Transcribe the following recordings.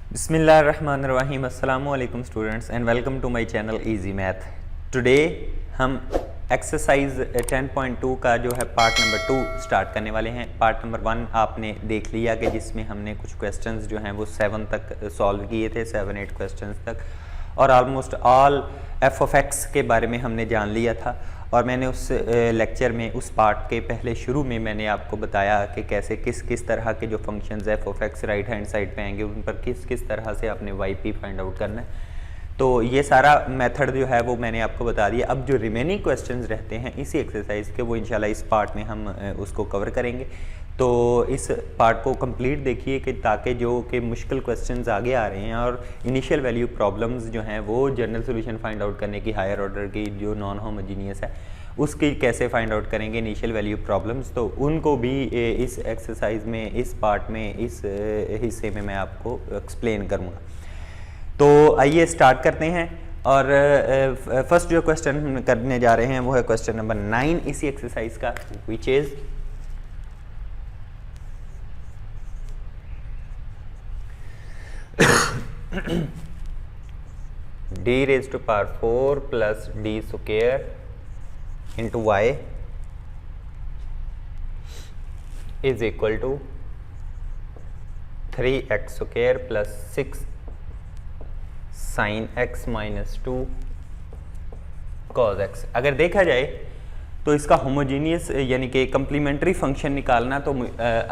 बिस्मिल्लाहिर्रहमानिर्रहीम अस्सलामु अलैकुम students and welcome to my channel easy math. Today हम एक्सरसाइज 10.2 का जो है पार्ट नंबर 2 स्टार्ट करने वाले हैं। पार्ट नंबर 1 आपने देख लिया कि जिसमें हमने कुछ क्वेश्चंस जो हैं वो 7 तक सॉल्व किए थे, 7-8 क्वेश्चंस तक, और almost all F of x के बारे में हमने जान लिया था। और मैंने उस लेक्चर में उस पार्ट के पहले शुरू में मैंने आपको बताया कि कैसे किस तरह के जो functions F of x right hand side पे आएंगे उन पर किस तरह से आपने वाई पी फाइंड आउट करना है। तो ये सारा मेथड जो है वो मैंने आपको बता दिया। अब जो रिमेनिंग क्वेश्चंस रहते हैं इसी एक्सरसाइज के, वो इंशाल्लाह इस पार्ट में हम उसको कवर करेंगे। तो इस पार्ट को कंप्लीट देखिए कि ताकि जो कि मुश्किल क्वेश्चंस आगे आ रहे हैं और इनिशियल वैल्यू प्रॉब्लम्स जो हैं वो जनरल सॉल्यूशन फाइंड आउट करने की हायर ऑर्डर की जो नॉन होमोजीनियस है उसकी कैसे फाइंड आउट करेंगे इनिशियल वैल्यू प्रॉब्लम्स, तो उनको भी इस एक्सरसाइज में, इस पार्ट में, इस हिस्से में मैं आपको एक्सप्लेन करूँगा। तो आइए स्टार्ट करते हैं। और फर्स्ट जो क्वेश्चन हम करने जा रहे हैं वो है क्वेश्चन नंबर 9 इसी एक्सरसाइज का, which is d raised to power 4 plus d square into y is equal to 3x square plus 6 sin x minus 2 cos x। अगर देखा जाए तो इसका होमोजीनियस यानी कि कम्प्लीमेंट्री फंक्शन निकालना तो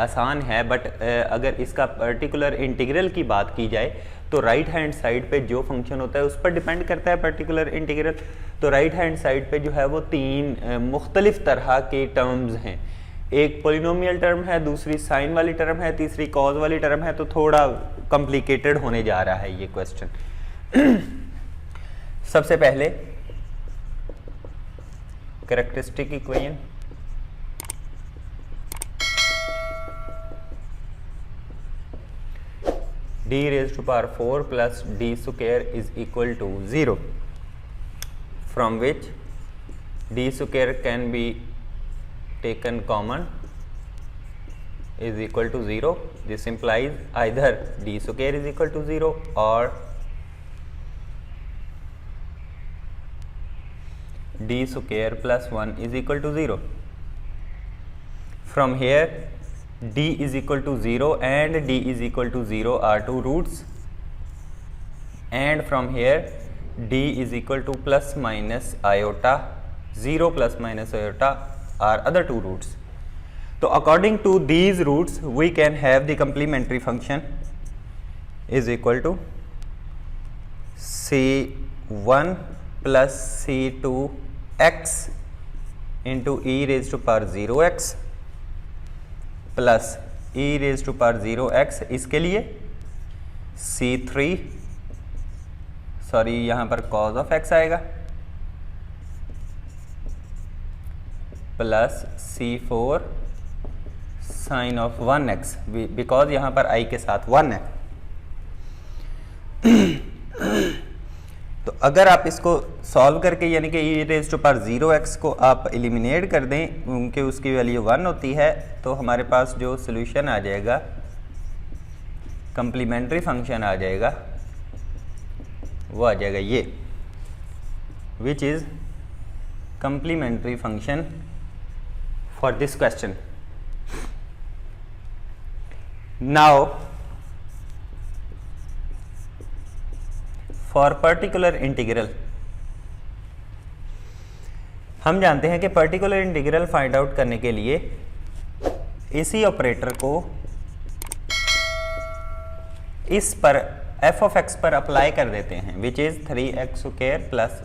आसान है, बट अगर इसका पर्टिकुलर इंटीग्रल की बात की जाए तो राइट हैंड साइड पे जो फंक्शन होता है उस पर डिपेंड करता है पर्टिकुलर इंटीग्रल। तो राइट हैंड साइड पे जो है वो 3 मुख्तलिफ तरह के टर्म्स हैं। एक पोलिनोमियल टर्म है, दूसरी साइन वाली टर्म है, तीसरी कॉज वाली टर्म है। तो थोड़ा कॉम्प्लिकेटेड होने जा रहा है ये क्वेश्चन। सबसे पहले characteristic equation, d raised to power 4 plus d square is equal to 0, from which d square can be taken common is equal to 0. This implies either d square is equal to 0 or d square plus 1 is equal to 0. From here d is equal to 0 and d is equal to 0 are two roots, and from here d is equal to plus minus iota, 0 plus minus iota are other two roots. So according to these roots we can have the complementary function is equal to c1 plus c2 x into e raised to power 0x plus e raised to power 0x, इसके लिए c3 sorry यहाँ पर cos of x आएगा, plus c4 sin of 1x, because यहाँ पर i के साथ 1 है। तो अगर आप इसको सॉल्व करके यानी कि e raised to power 0x को आप एलिमिनेट कर दें क्योंकि उसकी वैल्यू 1 होती है, तो हमारे पास जो सोल्यूशन आ जाएगा कम्प्लीमेंट्री फंक्शन आ जाएगा वो आ जाएगा ये, which is complementary function for this question. Now for particular integral, हम जानते हैं कि पर्टिकुलर इंटीग्रल फाइंड आउट करने के लिए इसी ऑपरेटर को इस पर एफ ऑफ एक्स पर अप्लाई कर देते हैं, which is 3x square plus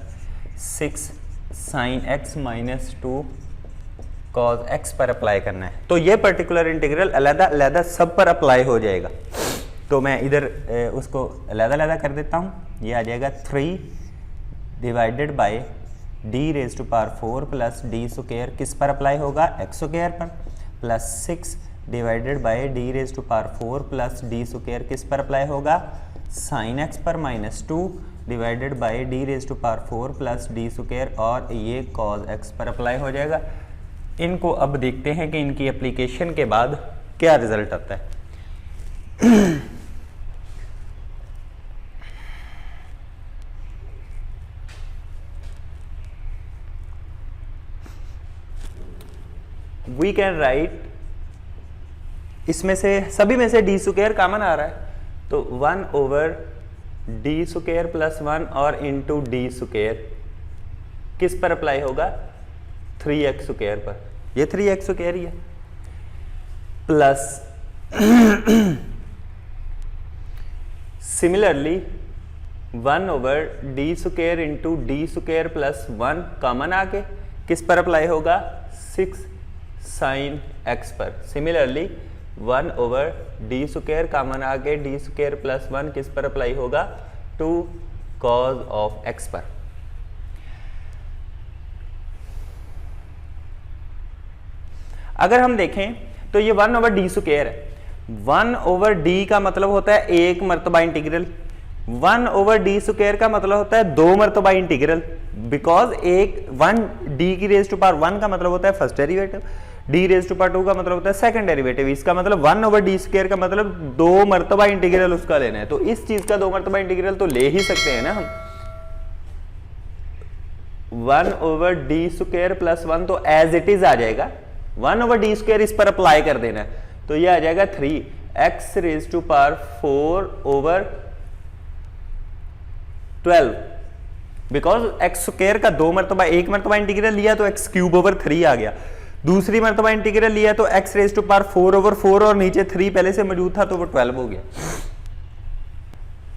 6 sine x minus 2 cos x पर अप्लाई करना है। तो ये पर्टिकुलर इंटीग्रल अलग-अलग सब पर अप्लाई हो जाएगा। तो मैं इधर उसको अलग-अलग कर देता हूँ। ये आ जाएगा 3 divided by d raise to power 4 plus d square किस पर अप्लाई होगा, x स्क्वायर पर, plus 6 divided by d raise to power 4 plus d square किस पर अप्लाई होगा, साइन x पर, minus 2 divided by d raise to power 4 plus d square, और ये cos x पर अप्लाई हो जाएगा। इनको अब देखते हैं कि इनकी एप्लीकेशन के बाद क्या रिजल्ट आता है। वी कैन राइट, इसमें से सभी में से डी स्क्वायर कॉमन आ रहा है, तो 1 ओवर डी स्क्वायर प्लस 1 और इंटू डी स्क्वायर किस पर अप्लाई होगा, 3x स्क्वायर पर, ये 3x स्क्वायर ही है, plus similarly 1 over D square into D square plus 1 common आके किस पर अप्लाई होगा, 6 साइन x पर। Similarly 1 over D square common आके डी स्क्वायर प्लस 1 किस पर अप्लाई होगा, 2 कॉज ऑफ x पर। अगर हम देखें तो ये 1 ओवर डी स्क्वायर है, 1 ओवर डी का मतलब होता है 1 मर्तबा इंटीग्रल, 1 ओवर डी स्क्वायर का मतलब होता है 2 मर्तबा इंटीग्रल, बिकॉज 1 डी की रेज टू पावर 1 का मतलब होता है first derivative, D raise to power 2 का मतलब होता है सेकंड डेरिवेटिव। इसका मतलब 1 ओवर डी स्क्वायर का मतलब 2 मर्तबा इंटीग्रल उसका लेना है, तो इस चीज का 2 मर्तबा इंटीग्रल तो ले ही सकते हैं ना हम। 1 ओवर डी स्क्वायर प्लस 1 तो एज इट इज आ जाएगा, 1 ओवर डी स्क्वायर इस पर अप्लाई कर देना है, तो ये आ जाएगा 3x raise to power 4 over 12, because x square का 2 मरतबा, 1 मरतबा इंटीग्रल लिया तो x क्यूब ओवर 3 आ गया, दूसरी मरतबा इंटीग्रल लिया तो x raise to power 4 over 4 और नीचे 3 पहले से मौजूद था तो वो 12 हो गया।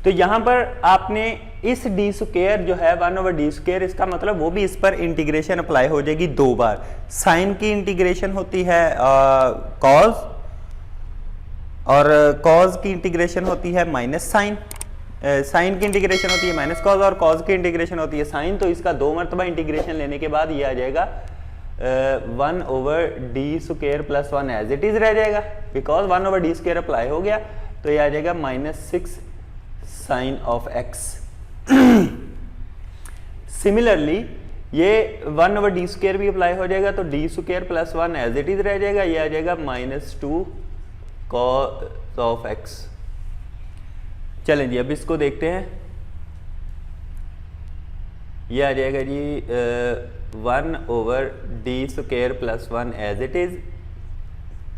तो यहां पर आपने इस डी स्क्वायर जो है 1 ओवर डी स्क्वायर, इसका मतलब वो भी इस पर इंटीग्रेशन अप्लाई हो जाएगी 2 बार। साइन की इंटीग्रेशन होती है कॉज, और कॉज की इंटीग्रेशन होती है माइनस साइन, साइन की इंटीग्रेशन होती है माइनस कॉज, और कॉज की इंटीग्रेशन होती है साइन। तो इसका 2 मरतबा इंटीग्रेशन लेने के बाद ये आ जाएगा 1 over D square plus 1 as it is रह जाएगा, because 1 over D square apply हो गया, तो ये आ जाएगा -6 साइन ऑफ x। सिमिलरली ये 1 ओवर डी स्क्वायर भी अप्लाई हो जाएगा, तो D square plus 1 as it is रह जाएगा, ये आ जाएगा -2 कॉस ऑफ x। चलें जी अब इसको देखते हैं, ये आ जाएगा जी 1 over D square plus 1 as it is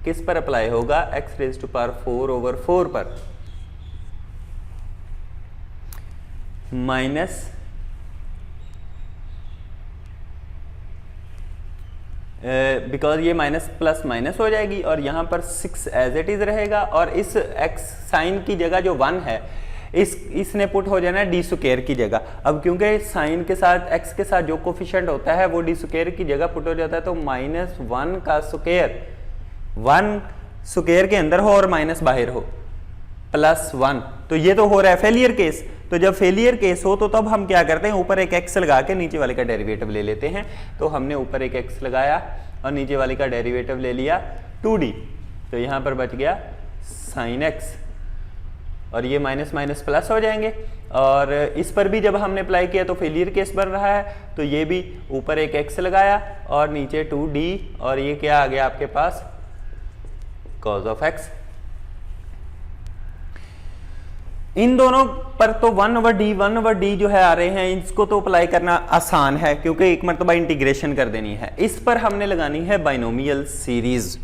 किस पर अप्लाई होगा, x raise to power 4 over 4 पर, माइनस बिकॉज ये माइनस प्लस माइनस हो जाएगी और यहाँ पर 6 एज इट इज रहेगा, और इस x साइन की जगह जो 1 है इसने पुट हो जाना है डी स्क्वायर की जगह। अब क्योंकि साइन के साथ x के साथ जो कोफिशिएंट होता है वो डी स्क्वायर की जगह पुट हो जाता है, तो -1 का स्क्वायर 1 स्क्वायर के अंदर हो और माइनस बाहर हो, +1, तो ये तो हो रहा है फेलियर केस। तो जब फेलियर केस हो तो तब हम क्या करते हैं, ऊपर एक x लगा के नीचे वाले का डेरिवेटिव ले लेते हैं। तो हमने ऊपर एक x लगाया और नीचे वाले का डेरिवेटिव ले लिया 2d, तो यहाँ पर बच गया sin x, और ये माइनस माइनस प्लस हो जाएंगे, और इस पर भी जब हमने अप्लाई किया तो फेलियर केस बन रहा है, तो ये भी ऊपर एक x लगाया और नीचे 2d, और ये क्या आ गया आपके पास, cos ऑफ x। इन दोनों पर तो 1 ओवर डी जो है आ रहे हैं, इसको तो अप्लाई करना आसान है क्योंकि एक मरतबा इंटीग्रेशन कर देनी है। इस पर हमने लगानी है बाइनोमियल सीरीज।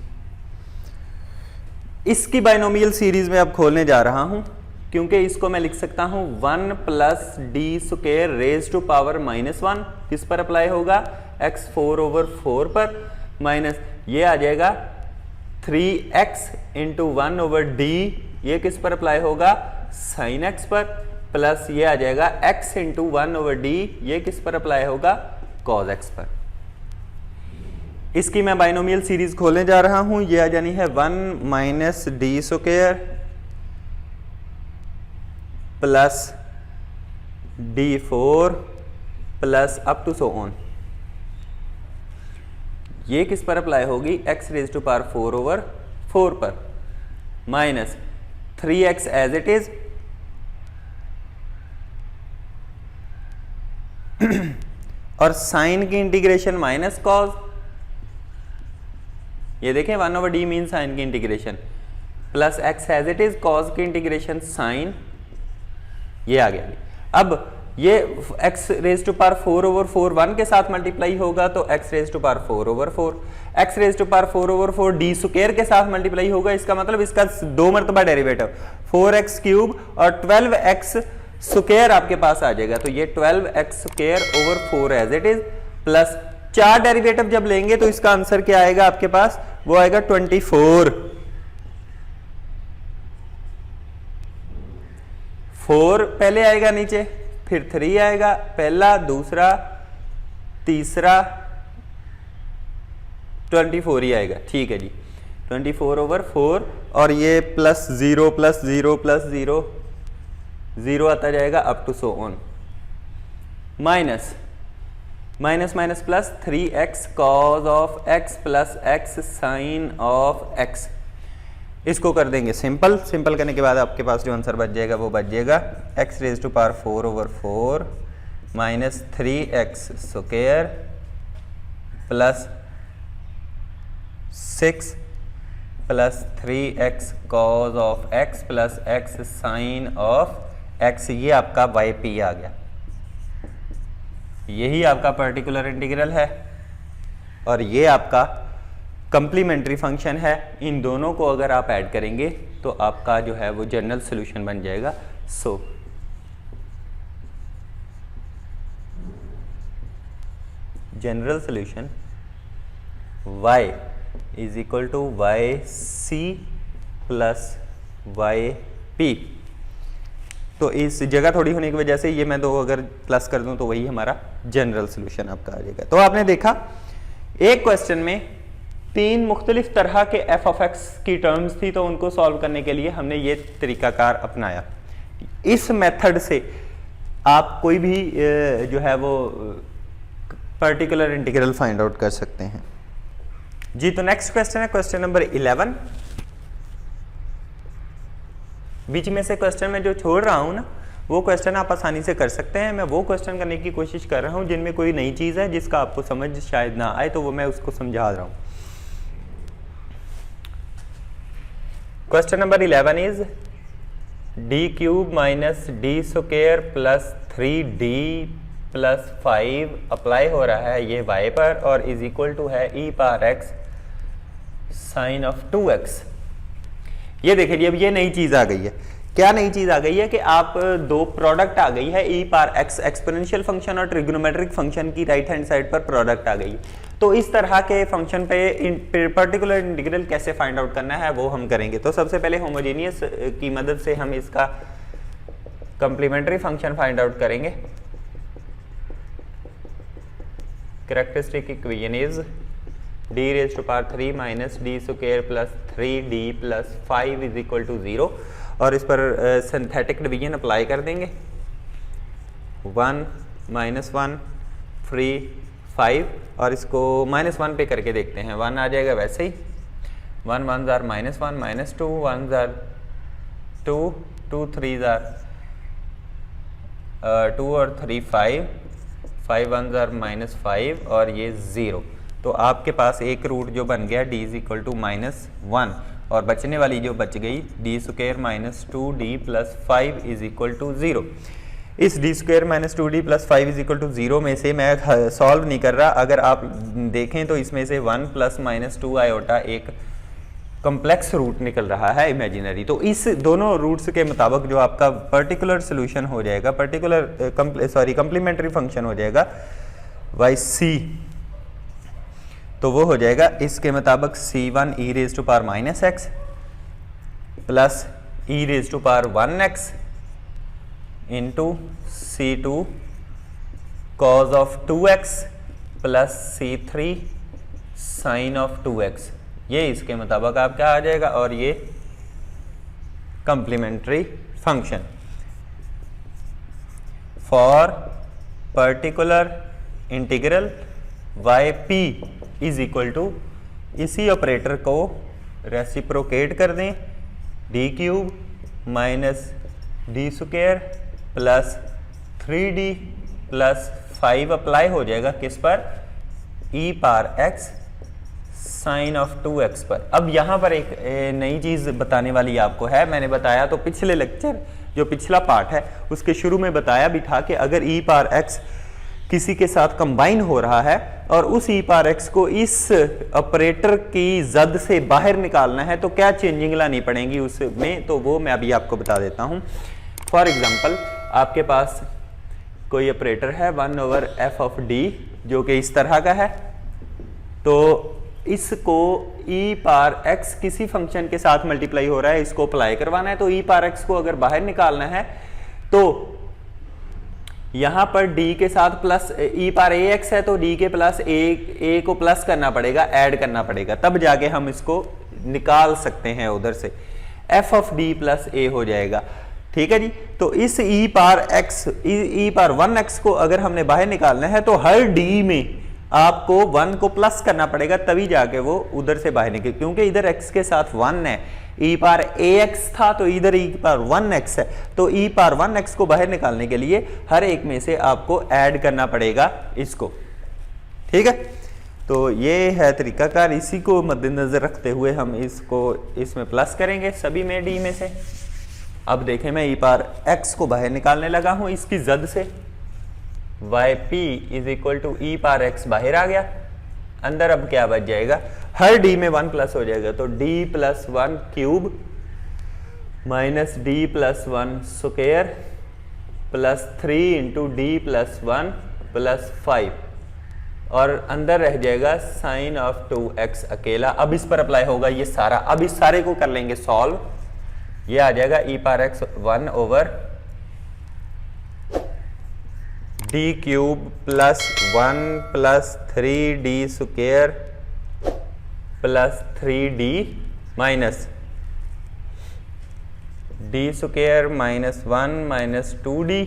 इसकी बाइनोमियल सीरीज में अब खोलने जा रहा हूं, क्योंकि इसको मैं लिख सकता हूं 1 plus D square raise to power -1, किस पर अप्लाई होगा, x 4 ओवर 4 पर, माइनस ये आ जाएगा 3x इंटू 1 ओवर डी, ये किस पर अप्लाई होगा, साइन x पर, प्लस ये आ जाएगा x इंटू 1 ओवर डी, ये किस पर अप्लाई होगा, cos x पर। इसकी मैं बाइनोमियल सीरीज खोलने जा रहा हूं, ये आ जानी है 1 minus D square plus d4 plus up to so on, ये किस पर अप्लाई होगी, x raise to power 4 over 4 पर, minus 3x as it is, और साइन की इंटीग्रेशन माइनस कॉज, ये देखें 1 ओवर डी मीन साइन की integration, plus x as it is, cos की इंटीग्रेशन साइन, ये आ गया। अब ये x raise to power 4 over 4 1 के साथ मल्टीप्लाई होगा तो x raise to power 4 over 4, x raise to power 4 over 4 D square के साथ मल्टीप्लाई होगा, इसका मतलब इसका 2 मरतबा डेरिवेटिव 4x क्यूब और 12x स्क्वायर आपके पास आ जाएगा। तो ये 12x square over 4 as it is plus 4 derivative जब लेंगे तो इसका आंसर क्या आएगा आपके पास, वो आएगा 24। 4 पहले आएगा नीचे, फिर 3 आएगा, पहला दूसरा तीसरा 24 ही आएगा। ठीक है जी, 24 ओवर 4 और ये प्लस 0 प्लस 0 प्लस 0 0 आता जाएगा up to so on, minus minus minus plus 3x cos of x plus x sine of x। इसको कर देंगे सिंपल, सिंपल करने के बाद आपके पास जो आंसर बच जाएगा वो बच जाएगा x raise to power 4 over 4 minus 3x square plus 6 plus 3x cos of x plus x sine of x। ये आपका yp आ गया, यही आपका पर्टिकुलर इंटीग्रल है और ये आपका कंप्लीमेंट्री फंक्शन है। इन दोनों को अगर आप ऐड करेंगे तो आपका जो है वो जनरल सॉल्यूशन बन जाएगा। So general solution y is equal to yc plus yp। तो इस जगह थोड़ी होने की वजह से ये मैं 2 अगर प्लस कर दूं तो वही हमारा जनरल सॉल्यूशन आपका आ जाएगा। तो आपने देखा एक क्वेश्चन में 3 मुख्तलिफ तरह के f ऑफ x की टर्म्स थी, तो उनको सॉल्व करने के लिए हमने ये तरीकाकार अपनाया। इस मेथड से आप कोई भी जो है वो पर्टिकुलर इंटीग्रल फाइंड आउट कर सकते हैं जी। तो नेक्स्ट क्वेश्चन है क्वेश्चन नंबर 11। बीच में से क्वेश्चन में जो छोड़ रहा हूं ना, वो क्वेश्चन आप आसानी से कर सकते हैं। मैं वो क्वेश्चन करने की कोशिश कर रहा हूं जिनमें कोई नई चीज है जिसका आपको समझ शायद ना आए, तो वो मैं उसको समझा रहा हूं। Question number 11 is D cube minus D square plus 3d plus 5 apply हो रहा है ये y पर और इज इक्वल टू है e power x sine of 2x। ये देखिए जी, अब ये नई चीज आ गई है। क्या नई चीज आ गई है कि आप 2 प्रोडक्ट आ गई है, e power x exponential function और ट्रिग्नोमेट्रिक फंक्शन की राइट हैंड साइड पर प्रोडक्ट आ गई। तो इस तरह के फंक्शन पे पर्टिकुलर इंटीग्रल कैसे फाइंड आउट करना है वो हम करेंगे। तो सबसे पहले होमोजेनियस की मदद से हम इसका कंप्लीमेंट्री फंक्शन फाइंड आउट करेंगे। Characteristic equation is d raise to power 3 minus D square plus 3d plus 5 is equal to 0 और इस पर सिंथेटिक डिवीजन अप्लाई कर देंगे। 1 माइनस 1 3 5 और इसको -1 पे करके देखते हैं। 1 आ जाएगा वैसे ही, 1 1 जार -1 -2 1 जार 2 2 3 जार 2 और 3 5 5 1 जार -5 और ये 0। तो आपके पास एक रूट जो बन गया d इज इक्वल टू -1 और बचने वाली जो बच गई D square minus 2d plus 5 is equal to 0। इस D square minus 2d plus 5 is equal to 0 में से मैं सॉल्व नहीं कर रहा। अगर आप देखें तो इसमें से 1 प्लस -2 आयोटा एक कॉम्प्लेक्स रूट निकल रहा है इमेजिनरी। तो इस दोनों रूट्स के मुताबिक जो आपका पर्टिकुलर सोल्यूशन हो जाएगा, पर्टिकुलर कंप्लीमेंट्री फंक्शन हो जाएगा yc, तो वो हो जाएगा इसके मुताबिक c1 e raise to power minus x plus e raise to power 1x into c2 cos of 2x plus c3 sine of 2x। ये इसके मुताबिक आपका आ जाएगा और ये complementary function for particular integral yp is equal to, इसी operator को रेसिप्रोकेट कर दें, D cube minus D square plus 3d plus 5 apply हो जाएगा किस पर, e power x sine of 2x पर। अब यहाँ पर एक नई चीज़ बताने वाली आपको है। मैंने बताया तो पिछले लेक्चर जो पिछला पार्ट है उसके शुरू में बताया भी था कि अगर ई पावर एक्स किसी के साथ कंबाइन हो रहा है और उस ई पावर एक्स को इस ऑपरेटर की जद से बाहर निकालना है तो क्या चेंजिंग लानी पड़ेगी उसमें, तो वो मैं अभी आपको बता देता हूं। फॉर एग्जांपल आपके पास कोई ऑपरेटर है 1/f ऑफ डी जो कि इस तरह का है, तो इसको e पावर x किसी फंक्शन के साथ मल्टीप्लाई हो रहा है, इसको अप्लाई करवाना है। तो e पावर x को अगर बाहर निकालना है तो यहां पर d के साथ प्लस e पावर ax है तो d के प्लस a को प्लस करना पड़ेगा, ऐड करना पड़ेगा, तब जाके हम इसको निकाल सकते हैं उधर से, f of d plus a हो जाएगा। ठीक है जी। तो इस e power x e power 1x को अगर हमने बाहर निकालना है तो हर d में आपको 1 को प्लस करना पड़ेगा, तभी जाके वो उधर से बाहर निकले, क्योंकि इधर x के साथ 1 है, e पावर ax था तो इधर e पावर 1x है, तो e पावर 1x को बाहर निकालने के लिए हर एक में से आपको ऐड करना पड़ेगा इसको। ठीक है, तो ये है तरीकाकार, इसी को मद्देनजर रखते हुए हम इसको इसमें प्लस करेंगे सभी में d में से। अब देखें मैं e पावर x को बाहर निकालने लगा हूं इसकी जद से, yp is equal to E power X बाहर आ गया, अंदर अब क्या बच जाएगा, हर d में 1 प्लस हो जाएगा, तो d plus 1 cube minus d plus 1 square plus 3 into D plus 1 plus 5 और अंदर रह जाएगा साइन ऑफ 2x अकेला। अब इस पर अप्लाई होगा ये सारा, अब इस सारे को कर लेंगे सॉल्व, ये आ जाएगा e power x 1 over D cube plus 1 plus 3d square plus 3d minus d square minus 1 minus 2d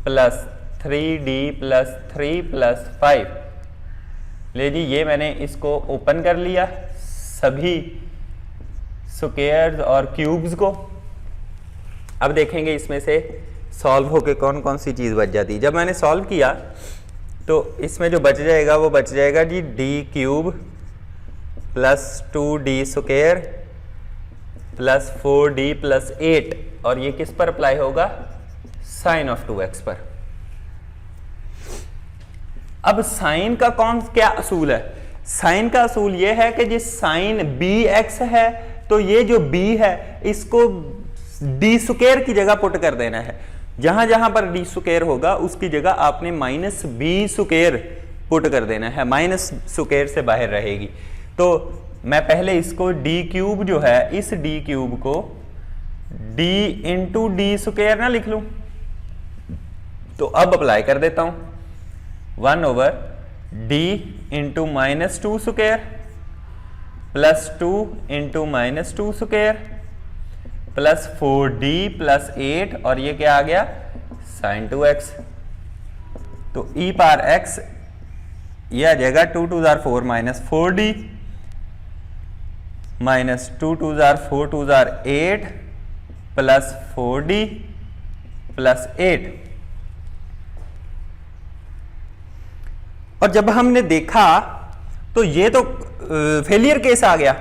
plus 3d plus 3 plus 5। ले जी, ये मैंने इसको ओपन कर लिया सभी स्क्वायर्स और क्यूब्स को। अब देखेंगे इसमें से सॉल्व होके कौन कौन सी चीज़ बच जाती है। जब मैंने सॉल्व किया तो इसमें जो बच जाएगा वो बच जाएगा G D cube plus 2d square plus 4d plus 8, और ये किस पर अप्लाई होगा, साइन ऑफ 2x पर। अब साइन का क्या असूल है, साइन का असूल ये है कि जिस साइन bx है तो ये जो b है इसको d स्क्वायर की जगह पुट कर देना है, जहां जहां पर d स्क्वायर होगा उसकी जगह आपने माइनस b स्क्वायर पुट कर देना है, माइनस स्क्वायर से बाहर रहेगी। तो मैं पहले इसको d क्यूब जो है, इस d क्यूब को d इंटू डी स्क्वायर ना लिख लूं, तो अब अप्लाई कर देता हूं 1 over d into minus 2 square plus 2 into minus 2 square plus 4d plus 8, और ये क्या आ गया, साइन 2x। तो e पावर x ये आ जाएगा 2 2 jar 4 minus 4d minus 2 2 jar 4 2 jar 8 plus 4d plus 8। और जब हमने देखा तो ये तो फेलियर केस आ गया,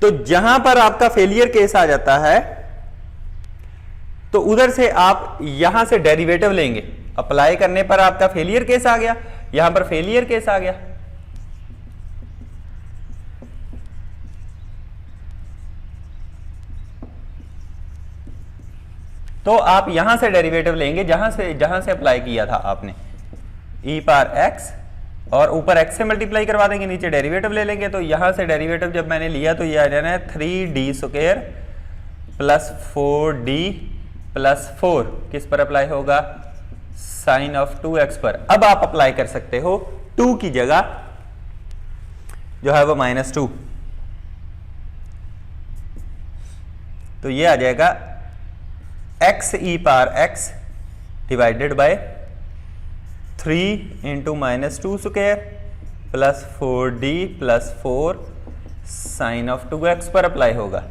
तो जहां पर आपका फेलियर केस आ जाता है तो उधर से आप यहां से डेरिवेटिव लेंगे, अप्लाई करने पर आपका फेलियर केस आ गया, यहां पर फेलियर केस आ गया। तो आप यहां से डेरिवेटिव लेंगे जहां से अप्लाई किया था आपने e पावर x, और ऊपर x से मल्टीप्लाई करवा देंगे, नीचे डेरिवेटिव ले लेंगे। तो यहां से डेरिवेटिव जब मैंने लिया तो ये आ जाना है 3d square plus 4d plus 4, किस पर अप्लाई होगा, साइन ऑफ 2x पर। अब आप अप्लाई कर सकते हो 2 की जगह जो है वो -2, तो ये आ जाएगा x e power x divided by 3 into -2 square plus 4d plus 4 sine of 2x पर अप्लाई होगा।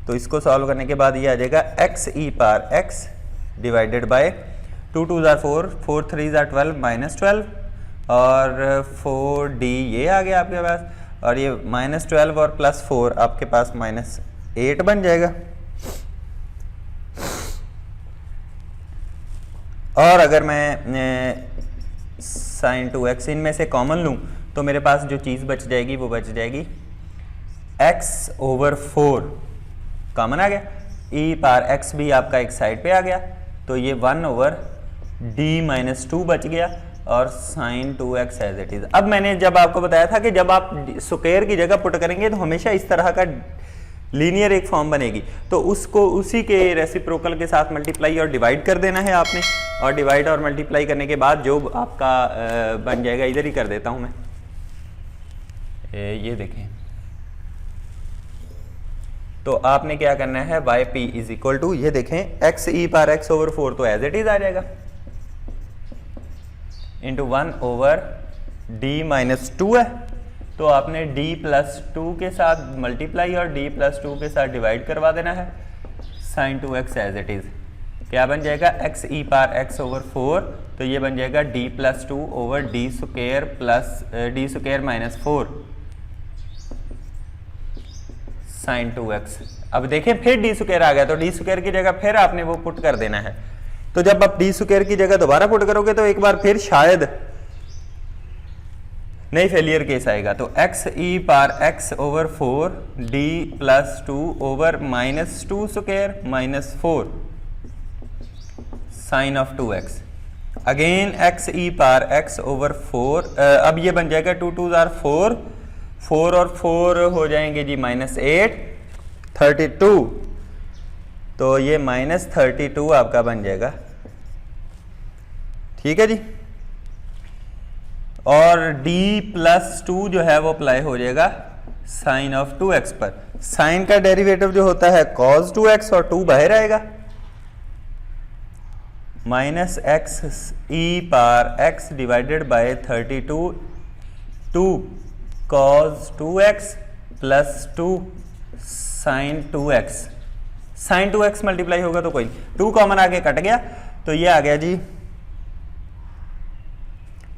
तो इसको सॉल्व करने के बाद ये आ जाएगा x e power x divided bye 2 2 jar 4 4 3 jar 12 -12 और 4d ये आ गया आपके पास, और ये -12 और +4 आपके पास 8 बन जाएगा। और अगर मैं साइन 2x इनमें से कॉमन लूँ तो मेरे पास जो चीज़ बच जाएगी वो बच जाएगी x/4 कॉमन आ गया, e पावर x भी आपका एक साइड पे आ गया, तो ये 1/d-2 बच गया और sign 2x as it is. अब मैंने जब आपको बताया था कि जब आप स्क्वायर की जगह पुट करेंगे तो हमेशा इस तरह का लीनियर एक फॉर्म बनेगी, तो उसको उसी के रेसिप्रोकल के साथ मल्टीप्लाई और डिवाइड कर देना है आपने, और डिवाइड और मल्टीप्लाई करने के बाद जो आपका बन जाएगा, इधर ही कर देता हूं मैं, ये देखें, तो आपने क्या करना है, yp इज इक्वल टू, ये देखें x e पावर x/4 तो एज इट इज आ जाएगा इंटू 1/d-2 है, तो आपने d+2 के साथ मल्टीप्लाई और d+2 के साथ डिवाइड करवा देना है, sign 2x as it is क्या बन जाएगा, x e पावर x/4, तो ये बन जाएगा d+2/d² plus d²-4 sign 2x। अब देखें फिर d² आ गया, तो d² की जगह फिर आपने वो पुट कर देना है, तो जब आप d² की जगह दोबारा पुट करोगे तो एक बार फिर शायद नहीं फेलियर केस आएगा, तो x e power x/4 d+2/-2² sine of 2x, again x e power x/4, अब ये बन जाएगा 2 2 4, 4 और 4 हो जाएंगे जी -8, 32, तो ये -32 आपका बन जाएगा, ठीक है जी। और d+2 जो है वो अप्लाई हो जाएगा साइन ऑफ 2x पर, साइन का डेरिवेटिव जो होता है cos 2x और 2 बाहर आएगा, -x e power x divided by 32 2 cos 2x plus 2 sine 2x, sine 2x multiply होगा तो कोई 2 कॉमन आगे कट गया, तो ये आ गया जी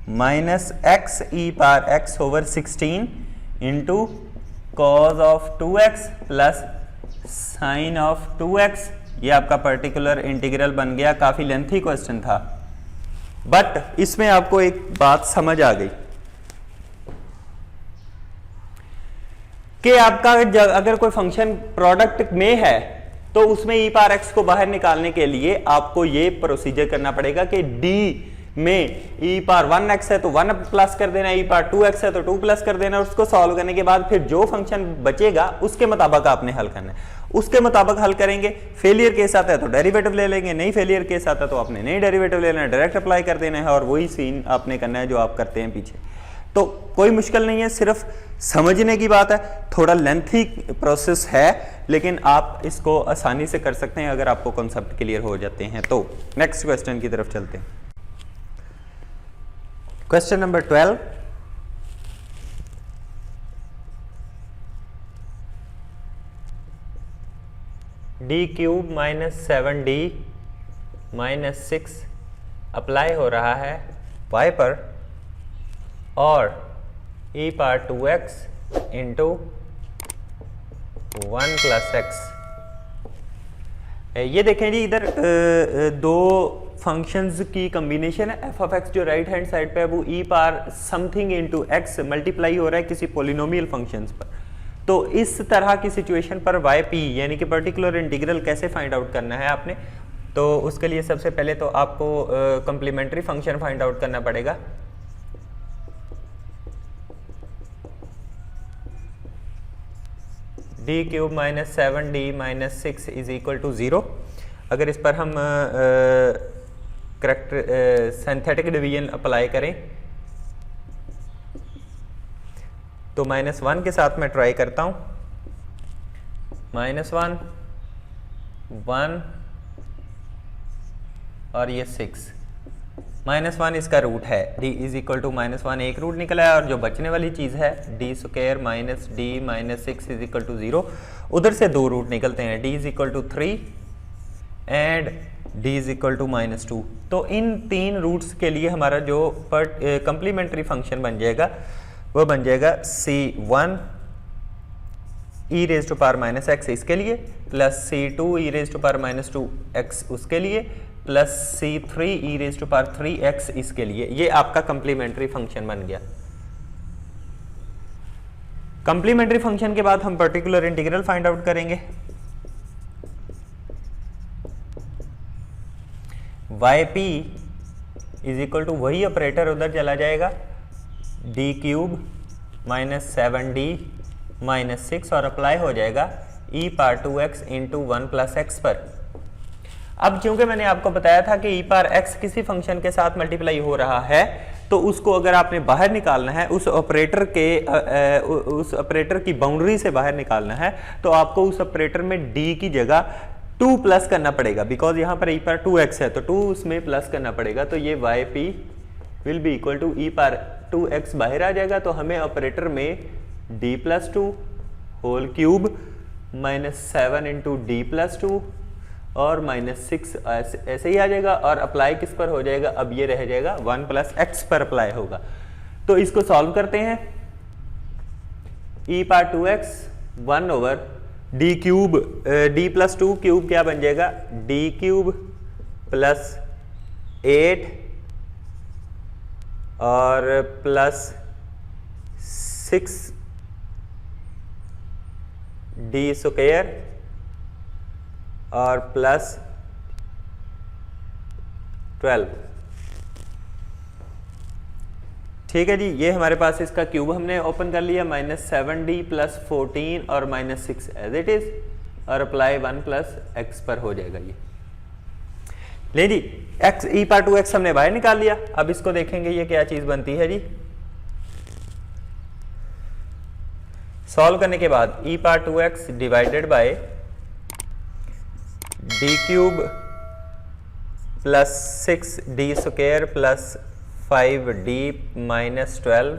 -x e power x/16 into cos of 2x plus sign of 2x, ये आपका पर्टिकुलर इंटीग्रल बन गया। काफी लेंथी क्वेश्चन था, बट इसमें आपको एक बात समझ आ गई कि आपका अगर कोई फंक्शन प्रोडक्ट में है तो उसमें e पावर x को बाहर निकालने के लिए आपको ये प्रोसीजर करना पड़ेगा कि d में e पावर 1x है तो 1 प्लस कर देना, e पावर 2x है तो 2 प्लस कर देना, उसको सॉल्व करने के बाद फिर जो फंक्शन बचेगा उसके मुताबिक आपने हल करना है, उसके मुताबिक हल करेंगे। फेलियर केस आता है तो डेरिवेटिव ले लेंगे, नहीं फेलियर केस आता है तो आपने नहीं डेरिवेटिव लेना है, डायरेक्ट अप्लाई कर देना है, और वही सीन आपने करना है जो आप करते हैं पीछे। तो कोई मुश्किल नहीं है, सिर्फ समझने की बात है, थोड़ा लेंथी प्रोसेस है, लेकिन आप इसको आसानी से कर सकते हैं अगर आपको कॉन्सेप्ट क्लियर हो जाते हैं। तो नेक्स्ट क्वेश्चन की तरफ चलते हैं। Question number 12, d³ -7d -6 apply हो रहा है y पर और e power 2x into 1 + x। ये देखें जी, इधर दो फंक्शंस की कॉम्बिनेशन है, f ऑफ x जो राइट हैंड साइड पे है वो e power something into x multiply हो रहा है किसी पोलिनोमियल फंक्शंस पर। तो इस तरह की सिचुएशन पर yp यानी कि पर्टिकुलर इंटीग्रल कैसे फाइंड आउट करना है आपने, तो उसके लिए सबसे पहले तो आपको कम्प्लीमेंट्री फंक्शन फाइंड आउट करना पड़ेगा। d³ -7d -6 is equal to 0। अगर इस पर हम करेक्टर सिंथेटिक डिवीजन अप्लाई करें तो -1 के साथ मैं ट्राई करता हूं, -1 1 और ये 6, -1 इसका रूट है, d इज इक्वल टू -1 एक रूट निकला है, और जो बचने वाली चीज़ है d² -d -6 is equal to 0, उधर से दो रूट निकलते हैं, d is equal to 3 and d is equal to -2। तो इन तीन रूट्स के लिए हमारा जो कम्प्लीमेंट्री फंक्शन बन जाएगा वो बन जाएगा c1 E raise to power minus X इसके लिए, plus C two E raise to power minus two X उसके लिए, plus C three E raise to power three X इसके लिए। ये आपका कंप्लीमेंट्री फंक्शन बन गया। कंप्लीमेंट्री फंक्शन के बाद हम पर्टिकुलर इंटीग्रल फाइंड आउट करेंगे। Y P is equal to वही ऑपरेटर उधर चला जाएगा, D cube minus 7d minus 6 और अप्लाई हो जाएगा e power 2x into 1 plus x पर। अब क्योंकि मैंने आपको बताया था कि ई पावर x किसी फंक्शन के साथ मल्टीप्लाई हो रहा है, तो उसको अगर आपने बाहर निकालना है, उस ऑपरेटर की बाउंड्री से बाहर निकालना है, तो आपको उस ऑपरेटर में d की जगह 2 प्लस करना पड़ेगा, बिकॉज यहाँ पर ई पावर 2x है तो 2 उसमें प्लस करना पड़ेगा। तो ये Y P will be equal to E power 2x बाहर आ जाएगा, तो हमें ऑपरेटर में d plus 2 whole cube minus 7 into D plus 2 और माइनस 6 ऐसे ही आ जाएगा। और अप्लाई किस पर हो जाएगा, अब ये रह जाएगा 1 प्लस एक्स पर अप्लाई होगा। तो इसको सॉल्व करते हैं। E power 2x 1 over D cube, D plus 2 cube क्या बन जाएगा, डी क्यूब प्लस 8 और प्लस 6 डी स्क्वायर और प्लस 12। ठीक है जी, ये हमारे पास इसका क्यूब हमने ओपन कर लिया, माइनस 7d प्लस 14 और माइनस 6 एज इट इज, और अप्लाई 1 प्लस एक्स पर हो जाएगा ये। ले जी, x ई पावर 2x हमने बाहर निकाल लिया। अब इसको देखेंगे ये क्या चीज बनती है जी। सॉल्व करने के बाद e power 2x divided by D cube plus 6d square plus 5d minus 12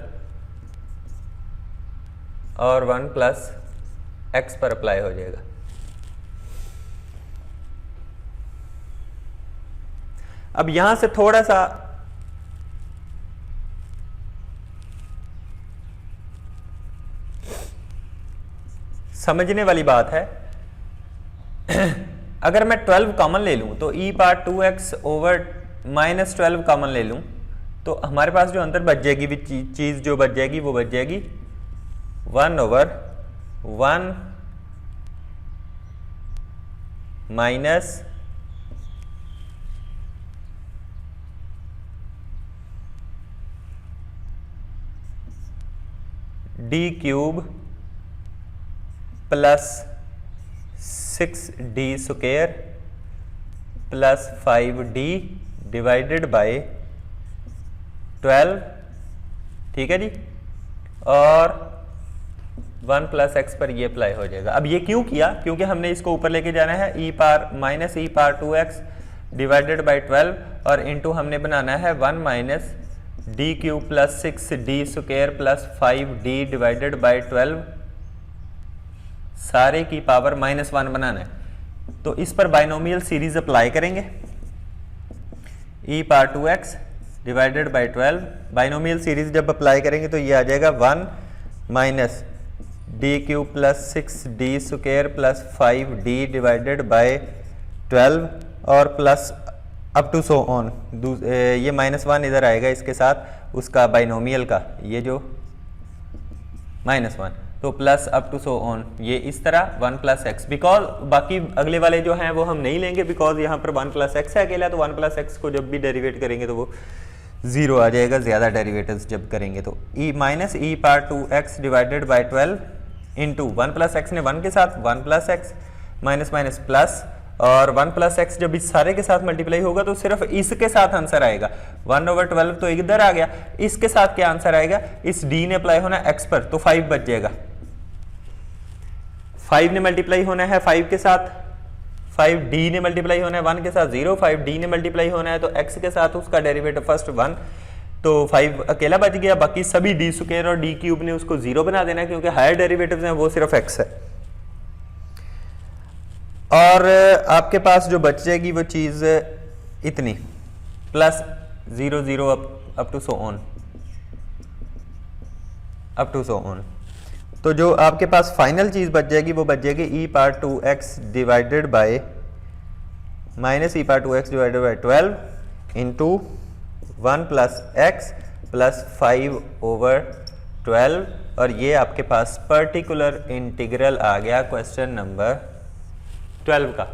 और 1 प्लस एक्स पर अप्लाई हो जाएगा। अब यहां से थोड़ा सा समझने वाली बात है। अगर मैं 12 कॉमन ले लूं तो e power 2x over minus 12 common ले लूं तो हमारे पास जो अंदर बच जाएगी चीज जो बच जाएगी वो बच जाएगी 1 over 1 minus D cube plus 6d square plus 5d divided by 12। ठीक है जी, और 1 प्लस एक्स पर ये अप्लाई हो जाएगा। अब ये क्यों किया, क्योंकि हमने इसको ऊपर लेके जाना है e power minus e power 2x divided by 12 और इनटू हमने बनाना है 1 minus D cube plus 6d square plus 5d divided by 12 सारे की पावर -1 बनाना है। तो इस पर बाइनोमियल सीरीज अप्लाई करेंगे। E power 2x divided by 12 binomial series जब अप्लाई करेंगे तो ये आ जाएगा 1 minus D cube plus 6d square plus 5d divided by 12 और plus up to so on. ये -1 इधर आएगा इसके साथ उसका बाइनोमियल का, ये जो -1 तो plus up to so on, ये इस तरह 1 प्लस एक्स। बिकॉज बाकी अगले वाले जो हैं वो हम नहीं लेंगे, बिकॉज यहाँ पर 1 प्लस एक्स है अकेला, तो 1 प्लस एक्स को जब भी डेरिवेट करेंगे तो वो 0 आ जाएगा ज़्यादा डेरिवेटिव्स जब करेंगे तो। E minus e power 2x divided by 12 into 1 plus x ने 1 के साथ 1 plus x minus minus plus, और 1 प्लस एक्स जब इस सारे के साथ मल्टीप्लाई होगा तो सिर्फ इसके साथ आंसर आएगा। 1 ओवर 12 तो इधर आ गया, इसके साथ क्या आंसर आएगा, इस d ने अप्लाई होना x पर तो 5 बच जाएगा। 5 ने मल्टीप्लाई होना है 5 के साथ, 5d ने मल्टीप्लाई होना है 1 के साथ 0, 5d ने मल्टीप्लाई होना है तो x के साथ उसका डेरिवेटिव फर्स्ट 1, तो 5 अकेला बच गया। बाकी सभी d स्क्वायर और d क्यूब ने उसको 0 बना देना है, क्योंकि हायर डेरिवेटिव्स हैं वो सिर्फ x है। और आपके पास जो बच जाएगी वो चीज़ इतनी plus 0 0 up to so on, up to so on. तो जो आपके पास फाइनल चीज़ बच जाएगी वो बच जाएगी e power 2x divided by minus e power 2x divided by 12 into 1 plus x plus 5/12 और ये आपके पास पर्टिकुलर इंटीग्रल आ गया क्वेश्चन नंबर 12 का।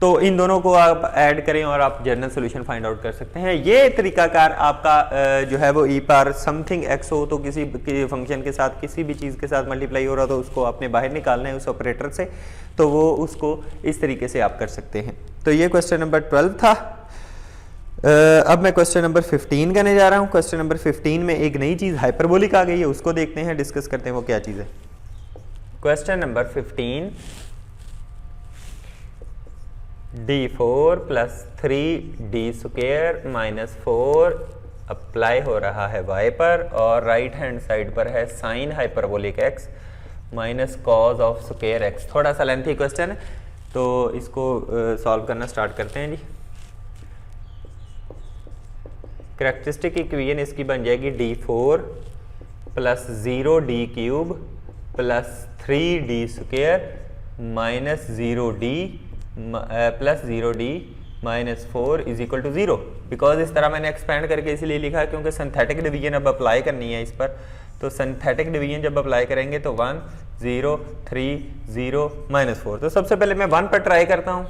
तो इन दोनों को आप ऐड करें और आप जनरल सॉल्यूशन फाइंड आउट कर सकते हैं। ये तरीकाकार आपका जो है वो ई पावर समथिंग एक्स हो तो किसी फंक्शन के साथ किसी भी चीज़ के साथ मल्टीप्लाई हो रहा तो उसको आपने बाहर निकालना है उस ऑपरेटर से, तो वो उसको इस तरीके से आप कर सकते हैं। तो ये क्वेश्चन नंबर 12 था। अब मैं क्वेश्चन नंबर 15 करने जा रहा हूँ। क्वेश्चन नंबर 15 में एक नई चीज़ हाइपरबोलिक आ गई है, उसको देखते हैं, डिस्कस करते हैं वो क्या चीज़ है। Question number 15, d4 plus 3d² minus 4 apply हो रहा है y पर और राइट हैंड साइड पर है sine hyperbolic x minus cos of square x। थोड़ा सा लेंथी क्वेश्चन है तो इसको सॉल्व करना स्टार्ट करते हैं जी। कैरेक्टरिस्टिक इक्वेशन इसकी बन जाएगी d4 plus 0d³ plus 3d² minus 0d plus 0d minus 4 is equal to 0। Because इस तरह मैंने एक्सपेंड करके इसलिए लिखा है क्योंकि सिंथेटिक डिवीजन अब अप्लाई करनी है इस पर। तो सिंथेटिक डिवीजन जब अप्लाई करेंगे तो 1 0 3 0 माइनस 4। तो सबसे पहले मैं 1 पर ट्राई करता हूँ।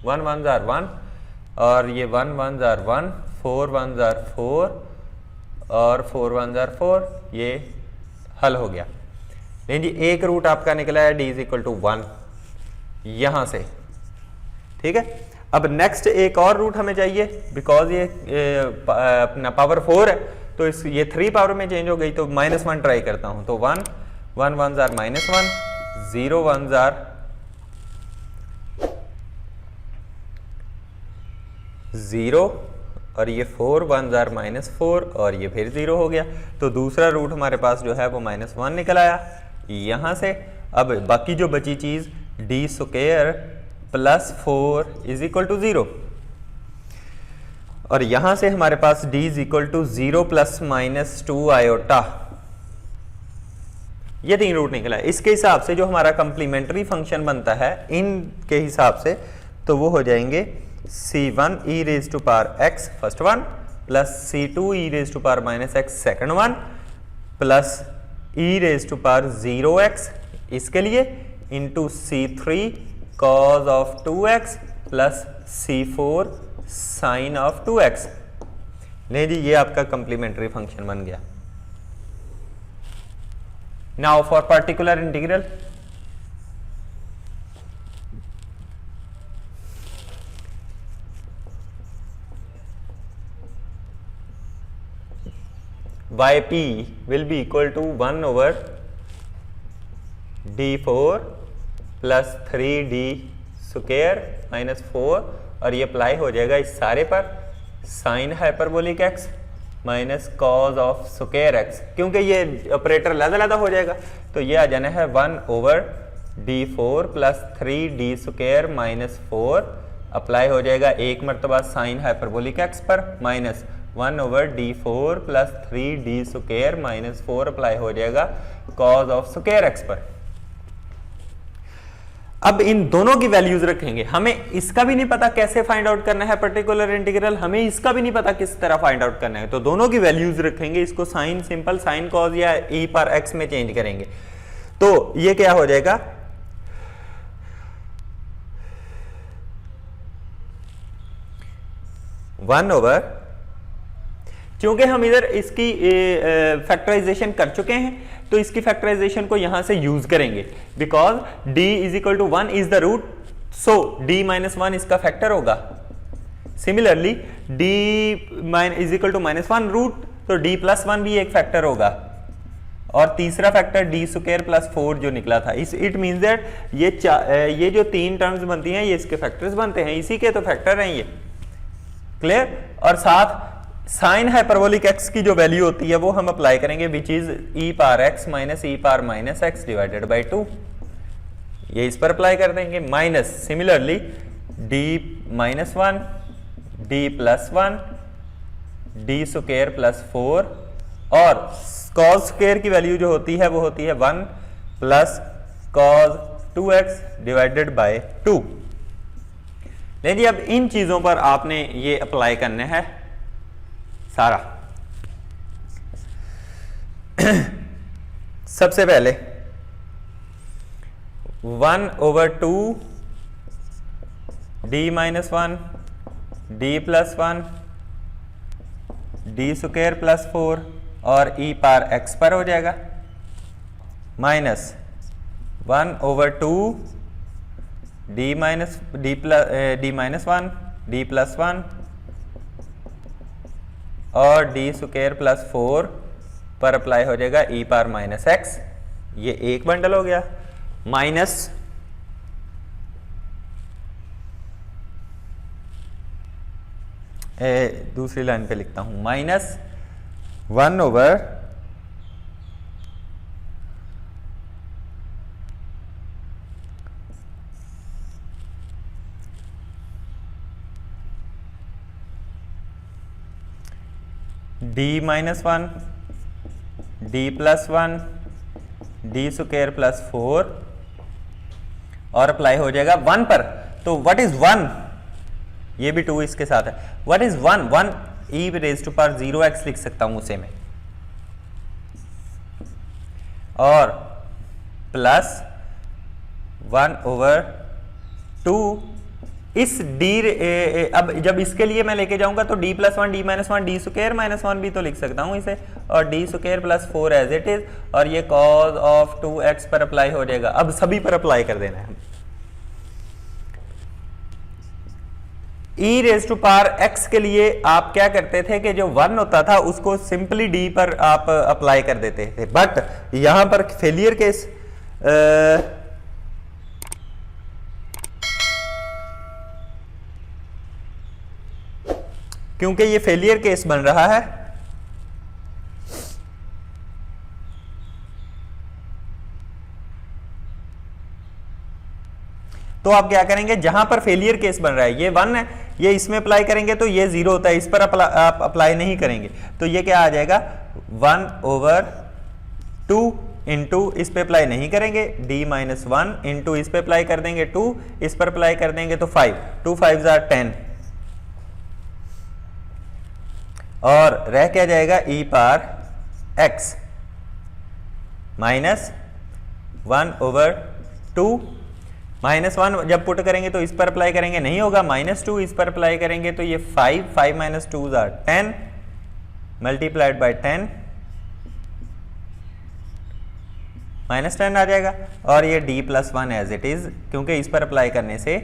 1 1 जार 1 और ये 1 1 जार 1, 4 1 जार 4 और 4 1 जार 4, ये हल हो गया। नहीं जी, एक रूट आपका निकला है d इज इक्वल टू 1 यहां से, ठीक है। अब नेक्स्ट एक और रूट हमें चाहिए बिकॉज ये अपना पावर 4 है तो इस ये 3 पावर में चेंज हो गई तो -1 ट्राई करता हूं। तो 1 1 1 जार -1, 0 1 जार 0 और ये 4 1 जार -4 और ये फिर 0 हो गया। तो दूसरा रूट हमारे पास जो है वो -1 निकल आया यहां से। अब बाकी जो बची चीज d² plus 4 is equal to 0 और यहां से हमारे पास d is equal to 0 plus -2 iota, ये 3 रूट निकला है। इसके हिसाब से जो हमारा कंप्लीमेंट्री फंक्शन बनता है इनके हिसाब से तो वो हो जाएंगे c1 e raise to power x first one plus c2 e raise to power -x second one plus e raise to power 0x इसके लिए into c3 cos of 2x plus c4 sin of 2x। नहीं जी, ये आपका complementary function बन गया। Now for particular integral, yp will be equal to 1 over d4 plus 3d² minus 4 और ये apply हो जाएगा इस सारे पर sine hyperbolic x minus cos of square x। क्योंकि ये ऑपरेटर अलग-अलग हो जाएगा तो ये आ जाना है 1 over d4 plus 3d² minus 4 apply हो जाएगा एक मरतबा साइन हाइपरबोलिक x पर minus 1 over d4 plus 3d² minus 4 apply हो जाएगा कॉज ऑफ स्क्वायर x पर। अब इन दोनों की वैल्यूज रखेंगे। हमें इसका भी नहीं पता कैसे फाइंड आउट करना है पर्टिकुलर इंटीग्रल, हमें इसका भी नहीं पता किस तरह फाइंड आउट करना है। तो दोनों की वैल्यूज रखेंगे, इसको साइन सिंपल साइन कॉज या e पर x में चेंज करेंगे। तो ये क्या हो जाएगा, वन ओवर, क्योंकि हम इधर इसकी फैक्टराइजेशन कर चुके हैं तो इसकी फैक्टराइजेशन को यहां से यूज करेंगे because d is equal to 1 is the root, so d -1 इसका फैक्टर होगा। Similarly d is equal to -1 root तो d प्लस 1 भी एक फैक्टर होगा और तीसरा फैक्टर d² प्लस 4 जो निकला था। इट मीन्स दैट ये जो 3 टर्म्स बनती हैं ये इसके फैक्टर्स बनते हैं, इसी के तो फैक्टर हैं ये। क्लियर। और साथ साइन हाइपरबोलिक x की जो वैल्यू होती है वो हम अप्लाई करेंगे which is e power x minus e power minus x divided by 2, ये इस पर अप्लाई कर देंगे। Minus similarly d -1 d +1 d² + 4 और कॉस स्क्वायर की वैल्यू जो होती है वो होती है 1 plus cos 2x divided bye 2। नहीं जी, अब इन चीजों पर आपने ये अप्लाई करना है सारा। सबसे पहले 1/2 d minus 1 d plus 1 d square plus 4 और e पावर x पर हो जाएगा, minus 1/2 d minus 1 d plus 1 और d स्क्वायर प्लस 4 पर अप्लाई हो जाएगा e पावर माइनस x। ये एक बंडल हो गया, माइनस दूसरी लाइन पे लिखता हूं, minus 1/2 d minus 1 d plus 1 d square plus 4 और अप्लाई हो जाएगा 1 पर। तो व्हाट इज 1, ये भी 2 इसके साथ है। What is 1 e raise to power 0x लिख सकता हूं उसे मैं, और प्लस 1/2 इस d। अब जब इसके लिए मैं लेके जाऊंगा तो d plus 1 d minus 1 d square minus 1 भी तो लिख सकता हूं इसे, और d square plus 4 as it is, और ये cos ऑफ 2x पर अप्लाई हो जाएगा। अब सभी पर अप्लाई कर देना है। e raise to power x के लिए आप क्या करते थे कि जो 1 होता था उसको सिंपली d पर आप अप्लाई कर देते थे, बट यहां पर फेलियर केस क्योंकि ये फेलियर केस बन रहा है, तो आप क्या करेंगे, जहां पर फेलियर केस बन रहा है ये 1 है, ये इसमें अप्लाई करेंगे तो ये 0 होता है, इस पर आप अप्लाई नहीं करेंगे, तो ये क्या आ जाएगा 1/2 इंटू इस पे अप्लाई नहीं करेंगे d माइनस 1 इंटू इस पे अप्लाई कर देंगे 2, इस पर अप्लाई कर देंगे तो 5, 2 5s are 10, और रह क्या जाएगा e power x minus 1/2। Minus 1 जब पुट करेंगे तो इस पर अप्लाई करेंगे नहीं होगा, -2 इस पर अप्लाई करेंगे तो ये 5 5 - 2s are 10 मल्टीप्लाइड बाय 10 -10 आ जाएगा, और ये d plus 1 as it is, क्योंकि इस पर अप्लाई करने से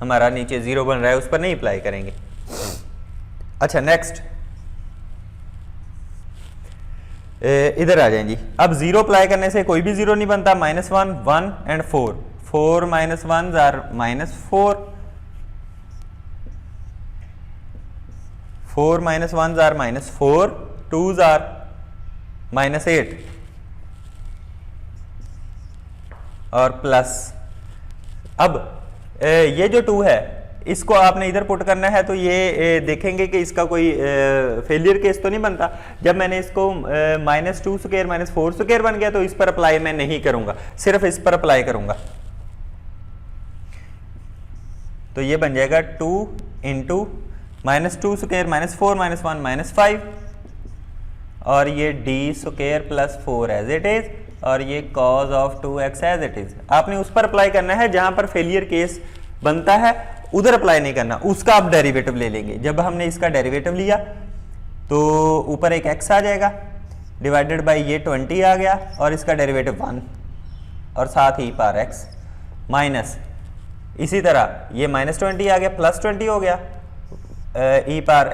हमारा नीचे 0 बन रहा है, उस पर नहीं अप्लाई करेंगे। अच्छा नेक्स्ट इधर आ जाएं जी। अब 0 अप्लाई करने से कोई भी 0 नहीं बनता, -1 1 and 4 4 - 1s are -4, 4 - 1s are -4, 2s are -8 और प्लस। अब ये जो 2 है इसको आपने इधर पुट करना है, तो ये देखेंगे कि इसका कोई फेलियर केस तो नहीं बनता। जब मैंने इसको -2 स्क्वायर -4 स्क्वायर बन गया तो इस पर अप्लाई मैं नहीं करूंगा, सिर्फ इस पर अप्लाई करूंगा, तो ये बन जाएगा 2 इंटू -2 स्क्वायर -4 -1 -5, और ये d square plus 4 as it is, और ये cos of 2x as it is. आपने उस पर अप्लाई करना है जहां पर फेलियर केस बनता है, उधर अप्लाई नहीं करना, उसका आप डेरिवेटिव ले लेंगे। जब हमने इसका डेरिवेटिव लिया तो ऊपर एक x आ जाएगा डिवाइडेड बाय ये 20 आ गया, और इसका डेरिवेटिव 1 और साथ ही पावर x माइनस, इसी तरह ये -20 आ गया प्लस 20 हो गया, ई पावर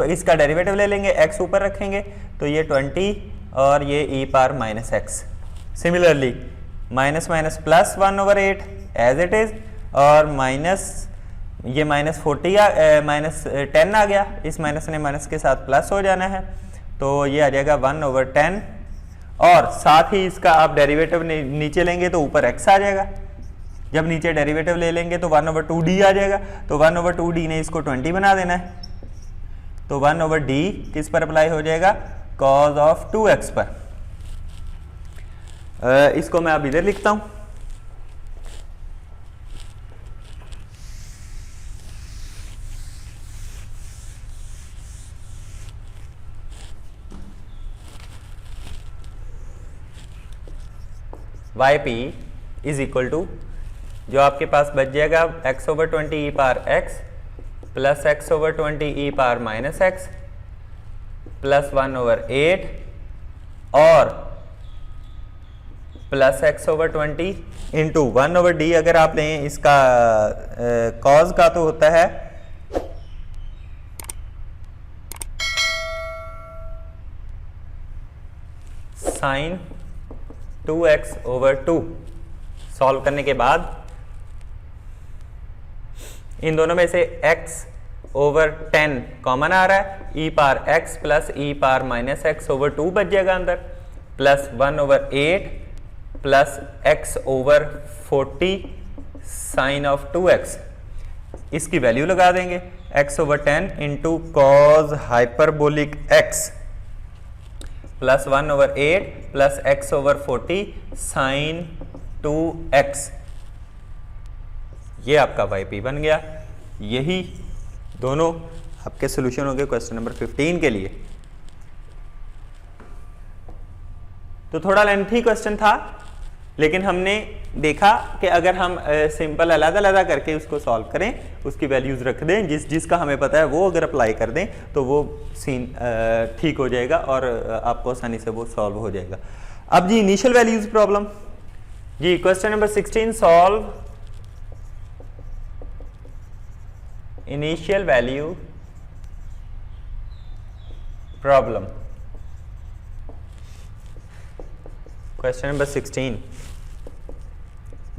इसका डेरिवेटिव ले लेंगे, x ऊपर रखेंगे तो ये 20 और ये e power -x। Similarly minus minus plus 1/8 as it is, और माइनस ये -10 आ गया, इस माइनस ने माइनस के साथ प्लस हो जाना है, तो ये आ जाएगा 1/10, और साथ ही इसका आप डेरिवेटिव नीचे लेंगे तो ऊपर x आ जाएगा। जब नीचे डेरिवेटिव ले लेंगे तो 1/2d आ जाएगा, तो 1/2d ने इसको 20 बना देना है, तो 1/d किस पर अप्लाई हो जाएगा, cos ऑफ 2x पर। इसको मैं अब इधर लिखता हूं, yp इज इक्वल टू, जो आपके पास बच जाएगा x/20 e power x plus x/20 e power minus x plus 1/8 और प्लस x/20 इंटू 1/d। अगर आप लें इसका कॉज का तो होता है साइन 2x/2। सॉल्व करने के बाद इन दोनों में से x/10 कॉमन आ रहा है, e power x plus e power minus x/2 बच जाएगा अंदर, plus 1/8 plus x/40 sign of 2x। इसकी वैल्यू लगा देंगे, x/10 into cos hyperbolic x plus 1/8 plus x/40 sine 2x। ये आपका yp बन गया। यही दोनों आपके सोल्यूशन हो गए क्वेश्चन नंबर 15 के लिए। तो थोड़ा लेंथी क्वेश्चन था, लेकिन हमने देखा कि अगर हम सिंपल अलग-अलग करके उसको सॉल्व करें, उसकी वैल्यूज रख दें, जिसका हमें पता है वो अगर अप्लाई कर दें तो वो सीन ठीक हो जाएगा और आपको आसानी से वो सॉल्व हो जाएगा। अब जी इनिशियल वैल्यूज प्रॉब्लम जी, question number 16 solve initial value problem. Question number 16,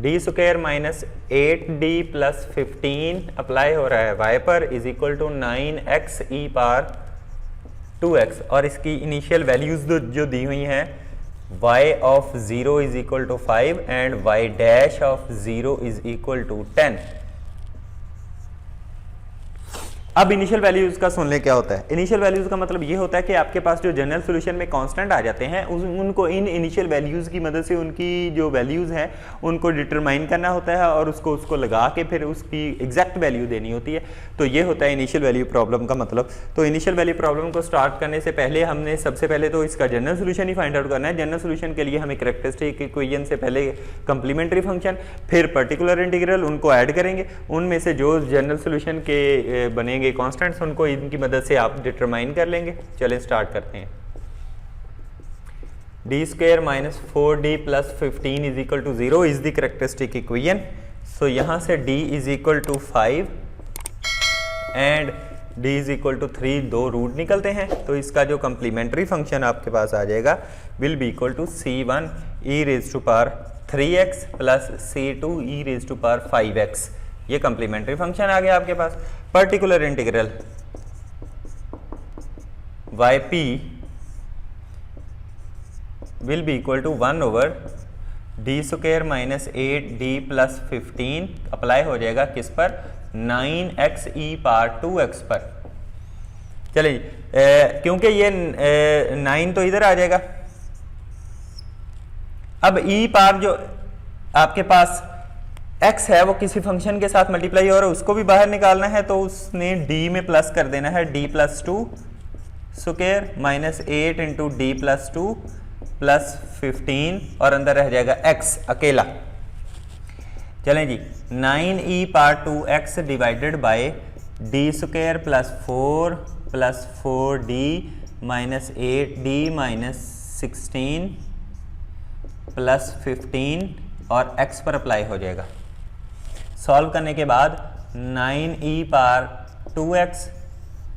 D square minus 8d plus 15 apply हो रहा है y पर is equal to 9x e power 2x और इसकी इनिशियल वैल्यूज जो दी हुई हैं y of 0 is equal to 5 and y dash of 0 is equal to 10। अब इनिशियल वैल्यूज का सुन ले क्या होता है। इनिशियल वैल्यूज का मतलब ये होता है कि आपके पास जो जनरल सॉल्यूशन में कांस्टेंट आ जाते हैं उनको इन इनिशियल वैल्यूज की मदद से उनकी जो वैल्यूज हैं उनको डिटरमाइन करना होता है और उसको लगा के फिर उसकी एग्जैक्ट वैल्यू देनी होती है। तो ये होता है इनिशियल वैल्यू प्रॉब्लम का मतलब। तो इनिशियल वैल्यू प्रॉब्लम को स्टार्ट करने से पहले हमने सबसे पहले तो इसका जनरल सोल्यूशन ही फाइंड आउट करना है। जनरल सोल्यूशन के लिए हमें कैरेक्टरिस्टिक इक्वेशन से पहले कंप्लीमेंट्री फंक्शन फिर पर्टिकुलर इंटीग्रल उनको ऐड करेंगे, उनमें से जो जनरल सोल्यूशन के बनेंगे कांस्टेंट्स उनको इनकी मदद से आप डिटरमाइन कर लेंगे। चलें स्टार्ट करते हैं। D square minus 4d plus 15 is equal to 0 is the characteristic equation. So यहां से d is equal to 5 and d is equal to 3, दो रूट निकलते हैं तो इसका जो कंप्लीमेंट्री फंक्शन आपके पास आ जाएगा will be equal to c1 e raise to power 3x plus c2 e raise to power 5x। ये कंप्लीमेंट्री फंक्शन आ गया आपके पास। Particular integral yp will be equal to 1 over D square minus 8d plus 15 apply हो जाएगा किस पर, 9x e power 2x पर। चलिए क्योंकि ये 9 तो इधर आ जाएगा। अब e पावर जो आपके पास x है वो किसी फंक्शन के साथ मल्टीप्लाई हो रहा है, उसको भी बाहर निकालना है तो उसने d में प्लस कर देना है, d plus 2 square minus 8 into D plus 2 plus 15 और अंदर रह जाएगा x अकेला। चलें जी, 9e power 2x divided by D square plus 4 plus 4d minus 8d minus 16 plus 15 और x पर अप्लाई हो जाएगा। सॉल्व करने के बाद 9e power 2x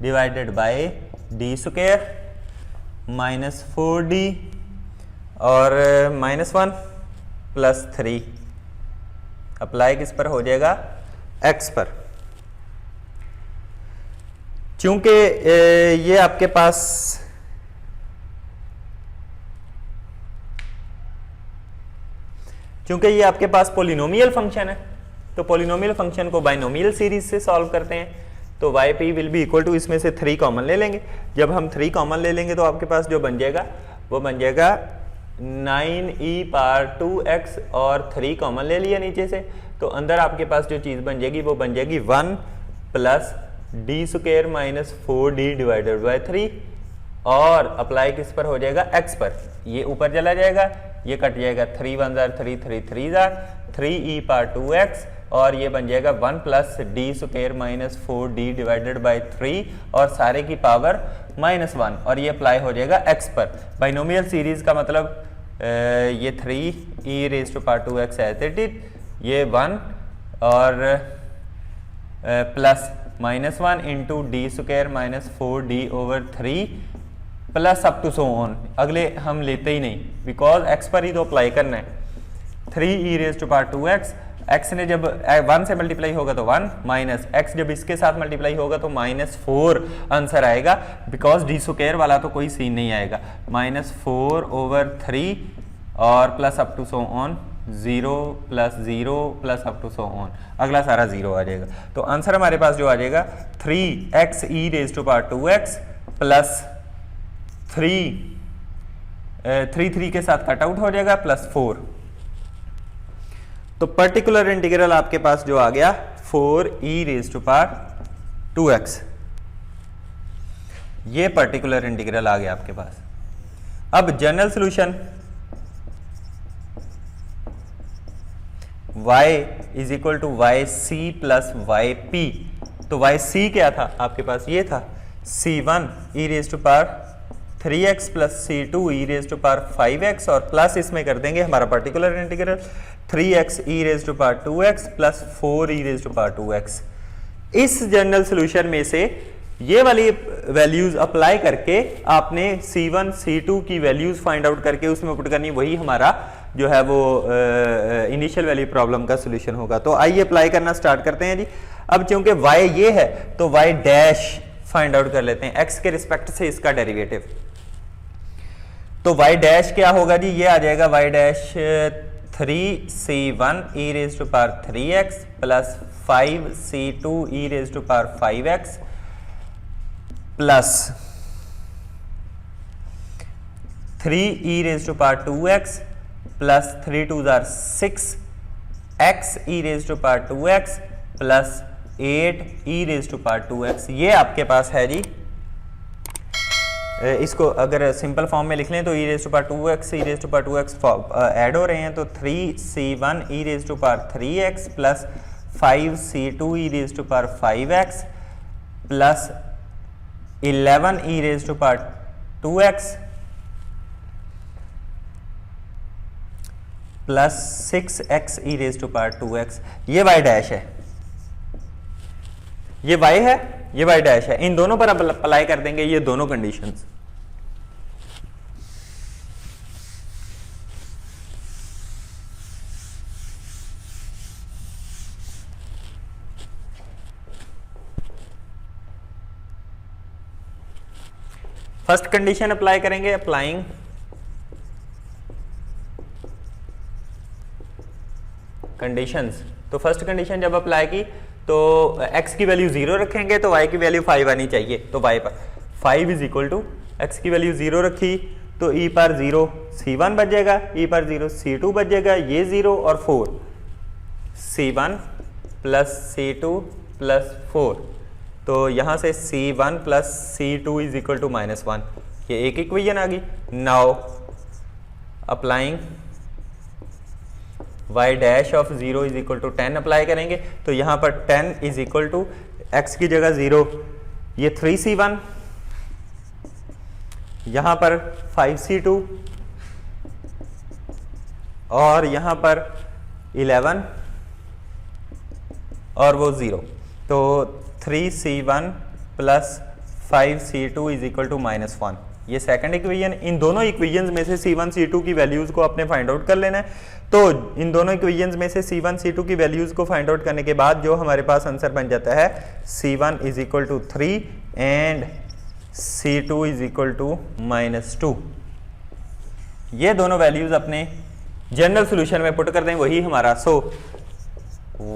divided by D square minus 4d और माइनस 1 प्लस 3 अप्लाई किस पर हो जाएगा, x पर। चूंकि ये आपके पास पॉलिनोमियल फंक्शन है तो पॉलिनोमियल फंक्शन को बाइनोमियल सीरीज से सॉल्व करते हैं। तो Y P will be equal to, इसमें से 3 कॉमन ले लेंगे। जब हम 3 कॉमन ले लेंगे तो आपके पास जो बन जाएगा वो बन जाएगा 9e पावर 2x और 3 कॉमन ले लिया नीचे से, तो अंदर आपके पास जो चीज़ बन जाएगी वो बन जाएगी 1 plus D square minus 4d divided by 3, और अप्लाई किस पर हो जाएगा, x पर। ये ऊपर चला जाएगा, ये कट जाएगा, 3 1 jar 3 3 3 jar 3e power 2x, और ये बन जाएगा 1 plus D square minus 4d divided by 3, और सारे की पावर -1, और ये अप्लाई हो जाएगा x पर। बाइनोमियल सीरीज का मतलब ये 3e raise to power 2x as it is, ये 1 और plus -1 into D square minus 4d over 3 plus up to so on. अगले हम लेते ही नहीं, बिकॉज x पर ही तो अप्लाई करना है। 3e raise to power 2x, x ने जब 1 से मल्टीप्लाई होगा तो 1, माइनस x जब इसके साथ मल्टीप्लाई होगा तो -4 आंसर आएगा, बिकॉज डी स्क्वायर वाला तो कोई सीन नहीं आएगा। -4 ओवर 3 और plus up to so on 0 plus 0 plus up to so on, अगला सारा 0 आ जाएगा। तो आंसर हमारे पास जो आ जाएगा 3xe raise to power 2x plus 3 के साथ कट आउट हो जाएगा प्लस 4। तो पर्टिकुलर इंटीग्रल आपके पास जो आ गया 4e raise to power 2x, ये पर्टिकुलर इंटीग्रल आ गया आपके पास। अब general solution y is equal to Y C plus Y P. तो वाई सी क्या था आपके पास, ये था c1 e raise to power 3x plus c2 e raise to power 5x, और प्लस इसमें कर देंगे हमारा particular integral 3x e raise to power 2x plus 4 e raise to power 2x। इस जनरल सॉल्यूशन में से ये वाली वैल्यूज अप्लाई करके आपने c1 c2 की वैल्यूज फाइंड आउट करके उसमें पुट करनी, वही हमारा जो है वो इनिशियल वैल्यू प्रॉब्लम का सॉल्यूशन होगा। तो आइए अप्लाई करना स्टार्ट करते हैं जी। अब क्योंकि y ये है तो y डैश फाइंड आउट कर लेते हैं, x के रिस्पेक्ट से इसका डेरिवेटिव। तो y डैश क्या होगा जी, ये आ जाएगा y dash 3c1 e raise to power 3x plus 5c2 e raise to power 5x plus 3e raise to power 2x plus 3 2 जार 6 x e raise to power 2x plus 8 e raise to power 2x। ये आपके पास है जी। इसको अगर simple form में लिख लें तो e raise to power 2x e raise to power 2x add हो रहे हैं, तो 3c1 e raise to power 3x plus 5c2 e raise to power 5x plus 11 e raise to power 2x plus 6x e raise to power 2x। ये y dash है, ये y है, ये y dash है। इन दोनों पर अब apply कर देंगे ये दोनों कंडीशंस। फर्स्ट कंडीशन अप्लाई करेंगे, अप्लाइंग कंडीशंस। तो फर्स्ट कंडीशन जब अप्लाई की तो x की वैल्यू 0 रखेंगे तो y की वैल्यू 5 आनी चाहिए। तो y पर 5 इज इक्वल टू x की वैल्यू 0 रखी तो e पर 0 c1 बच जाएगा, e पर 0 c2 बच जाएगा, ये 0 और 4 c1 प्लस c2 प्लस 4। तो यहाँ से c1 plus c2 is equal to -1, ये एक इक्वेशन आ गई। Now applying y dash of 0 is equal to 10 apply करेंगे, तो यहाँ पर 10 इज इक्वल टू x की जगह 0, ये 3c1, यहाँ पर 5c2 और यहाँ पर 11 और वो 0। तो 3c1 plus 5c2 is equal to -1, ये सेकंड इक्वेशन। इन दोनों इक्वेशंस में से c1 c2 की वैल्यूज को आपने फाइंड आउट कर लेना है। तो इन दोनों इक्वेशंस में से c1 c2 की वैल्यूज को फाइंड आउट करने के बाद जो हमारे पास आंसर बन जाता है c1 is equal to 3 and c2 is equal to -2। ये दोनों वैल्यूज अपने जनरल सॉल्यूशन में पुट कर दें, वही हमारा। So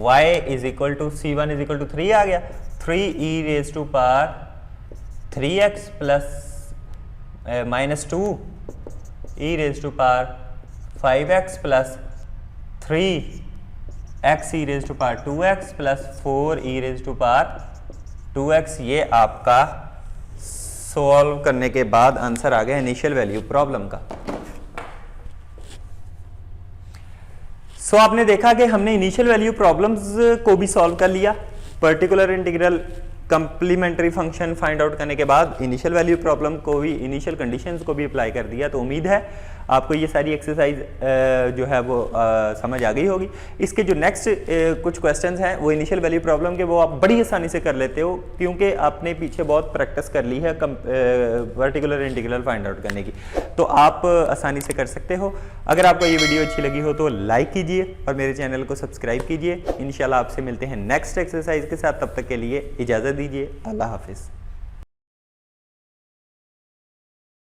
y is equal to c1 is equal to 3 आ गया। 3 e raise to power 3x plus -2 e raise to power 5x plus 3x e raise to power 2x plus 4 e raise to power 2x। ये आपका solve करने के बाद answer आ गया initial value problem का। सो आपने देखा कि हमने इनिशियल वैल्यू प्रॉब्लम्स को भी सॉल्व कर लिया। Particular integral complementary function find out करने के बाद इनिशियल वैल्यू प्रॉब्लम को भी, इनिशियल कंडीशंस को भी अप्लाई कर दिया। तो उम्मीद है आपको ये सारी एक्सरसाइज जो है वो समझ आ गई होगी। इसके जो नेक्स्ट कुछ क्वेश्चंस हैं वो इनिशियल वैल्यू प्रॉब्लम के, वो आप बड़ी आसानी से कर लेते हो क्योंकि आपने पीछे बहुत प्रैक्टिस कर ली है पर्टिकुलर इंटीग्रल फाइंड आउट करने की, तो आप आसानी से कर सकते हो। अगर आपको ये वीडियो अच्छी लगी हो तो लाइक कीजिए और मेरे चैनल को सब्सक्राइब कीजिए। इंशाल्लाह आपसे मिलते हैं नेक्स्ट एक्सरसाइज के साथ, तब तक के लिए इजाज़त दीजिए। अल्लाह हाफिज़।